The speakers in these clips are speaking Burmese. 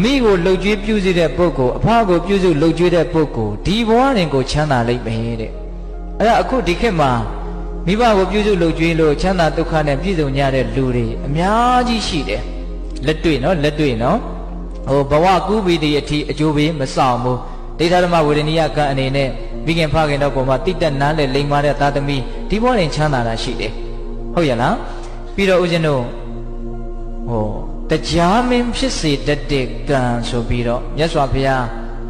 မိကိုလှုပ်ကြွေးပြုစုတဲ့ပုဂ္ဂိုလ်အဖကိုပြုစုလှုပ်ကြွေးတဲ့ပုဂ္ဂိုလ်ဒီဘဝတွင်ကိုချမ်းသာလိမ့်မယ်တဲ့အဲ့ဒါအခုဒီခေတ်မှာမိဘကိုပြုစုလှုပ်ကြွေးလို့ချမ်းသာဒုက္ခနဲ့ပြည့်စုံကြတဲ့လူတွေအများကြီးရှိတယ်လက်တွေ့နော်ဟိုဘဝကူးပြီးတဲ့အထိအကျိုးပေးမဆောင်ဘူးဒိဋ္ဌဓမ္မဝေဒနိယကံအနေနဲ့မိခင်ဖခင်တို့ပေါ်မှာတိတက်နားနဲ့လိမ်မာတဲ့သားသမီးဒီဘဝတွင်ချမ်းသာတာရှိတယ်ဟုတ်ရဲ့လားပြီးတော့ဦးဇင်းတို့ဟိုတရားမင်းဖြစ်စေတတ်တဲ့ကံဆိုပြီးတော့မြတ်စွာဘုရား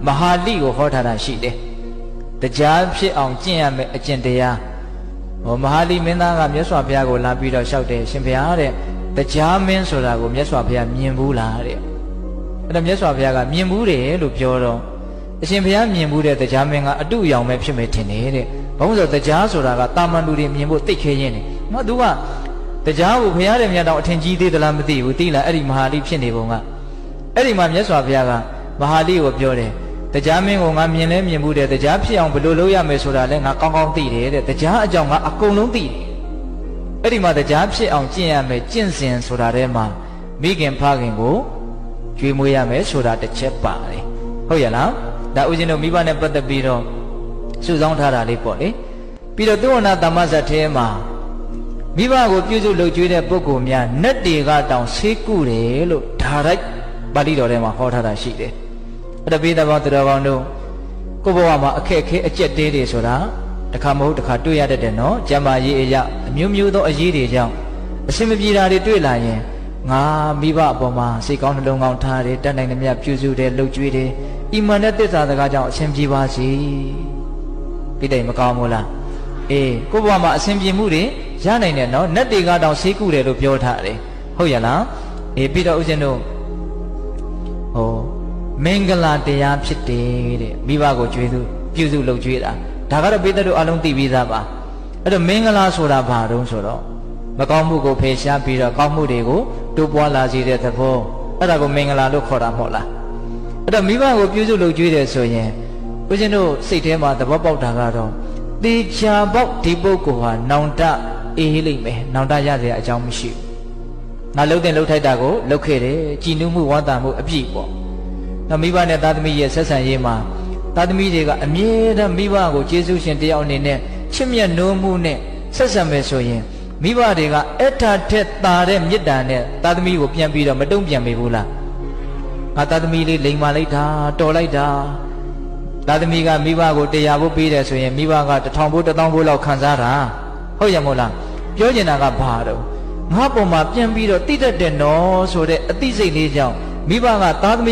မဟာလိကိုဟောထားတာရှိတယ်တရားဖြစ်အောင်ကျင့်ရမယ်အကျင့်တရားဟောမဟာလိမင်းသားကမြတ်စွာဘုရားကိုလာပြီးတော့လျှောက်တယ်ရှင်ဘုရားတဲ့တရားမင်းဆိုတာကိုမြတ်စွာဘုရားမြင်ဘူးလားတဲ့အဲ့ဒါမြတ်စွာဘုရားကမြင်ဘူးတယ်လို့ပြောတော့အရှင်ဘုရားမြင်ဘူးတဲ့တရားမင်းကအတုအယောင်ပဲဖြစ်မယ်ထင်တယ်တဲ့ဘာလို့ဆိုတရားဆိုတာကတာမန်လူတွေမြင်ဖို့သိခဲရင်းနေနော်သူကတရားကိုဘုရားတဲ့မြတ်တော်အထင်ကြီးသေးသလားမသိဘူးသိလားအဲ့ဒီမဟာလိဖြစ်နေပုံကအဲ့ဒီမှာမြတ်စွာဘုရားကမဟာလိကိုပြောတယ်တရားမင်းကိုငါမြင်လဲမြင်ဘူးတဲ့တရားဖြစ်အောင်ဘယ်လိုလုပ်ရမယ်ဆိုတာလဲငါကောင်းကောင်းသိတယ်တဲ့တရားအကြောင်းငါအကုန်လုံးသိတယ်အဲ့ဒီမှာတရားဖြစ်အောင်ကျင့်ရမယ်ကျင့်စဉ်ဆိုတာထဲမှာမိခင်ဖခင်ကိုကြွေးမွေးရမယ်ဆိုတာတစ်ချက်ပါတယ်ဟုတ်ရဲ့လားဒါဦးဇင်းတို့မိဘနဲ့ပတ်သက်ပြီးတော့စုဆောင်းထားတာလေးပေါ့လေပြီးတော့သုဝဏသမ္မဇတ်ထဲမှာမိဘကိုပြုစုလုပ်ကြွေးတဲ့ပုဂ္ဂိုလ်များနတ်တွေကတောင်ဆေးကုတယ်လို့ဒါရိုက်ပါဠိတော်ထဲမှာဟောထားတာရှိတယ်အဲ့ဒါပိဿဘောသူတော်ကောင်းတို့ကိုယ့်ဘဝမှာအခက်အခဲအကျက်တဲတွေဆိုတာတစ်ခါမဟုတ်တစ်ခါတွေ့ရတတ်တယ်နော်ကျမ်းမာရေးအရာအမျိုးမျိုးသောအရေးတွေကြောင့်အစင်မပြေတာတွေတွေ့လာရင်ငါမိဘအပေါ်မှာစိတ်ကောင်းနှလုံးကောင်းထားတယ်တတ်နိုင်သမျှပြုစုတယ်လုပ်ကြွေးတယ်အီမန်နဲ့သစ္စာစကားကြောင့်အစင်ပြေပါစေဒီတိုင်မကောင်းဘူးလားအေးကိုယ့်ဘဝမှာအစင်ပြေမှုတွေရနိုင်တယ်နော်နတ်တွေကတောင်ဆေးကုတယ်လို့ပြောထားတယ်ဟုတ်ရလားအေးပြီးတော့ဦးဇင်းတို့ဟိုမင်္ဂလာတရားဖြစ်တယ်တဲ့မိဘကိုကြွေးသူပြုစုလုပ်ကြွေးတာဒါကတော့ပိဿတို့အလုံးသိပြီးသားပါအဲ့တော့မင်္ဂလာဆိုတာဘာတုံးဆိုတော့မကောင်းမှုကိုဖယ်ရှားပြီးတော့ကောင်းမှုတွေကိုတိုးပွားလာစေတဲ့သဘောအဲ့ဒါကိုမင်္ဂလာလို့ခေါ်တာမဟုတ်လားအဲ့တော့မိဘကိုပြုစုလုပ်ကြွေးတယ်ဆိုရင်ဦးဇင်းတို့စိတ်ထဲမှာသဘောပေါက်တာကတော့တေချာပေါက်ဒီပုဂ္ဂိုလ်ဟာနောင်တအေးလိမ့်မယ်နောင်တရစရာအကြောင်းမရှိဘူးငါလှုပ်တဲ့လှုပ်ထိုက်တာကိုလှုပ်ခဲ့တယ်ကြည်နူးမှုဝမ်းသာမှုအပြည့်ပေါ့နောက်မိဘနဲ့သားသမီးရဲ့ဆက်ဆံရေးမှာသားသမီးတွေကအမြဲတမ်းမိဘကိုကျေးဇူးရှင်တယောက်အနေနဲ့ချစ်မြတ်နိုးမှုနဲ့ဆက်ဆံမယ်ဆိုရင်မိဘတွေကအထာထက်သာတဲ့မေတ္တာနဲ့သားသမီးကိုပြန်ပြီးတော့မတုံ့ပြန်မိဘူးလားငါသားသမီးလေးလိမ်မာလိုက်တာတော်လိုက်တာသားသမီးကမိဘကို100ဘိုးပေးတယ်ဆိုရင်မိဘက1000ဘိုး1000ဘိုးလောက်ခံစားတာဟုတ်ရမို့လားပြောချင်တာကဘာတော့ငါပုံမှာပြန်ပြီးတော့တိတတ်တယ်နော်ဆိုတဲ့အသိစိတ်လေးကြောင့်မိဘကသားသမီး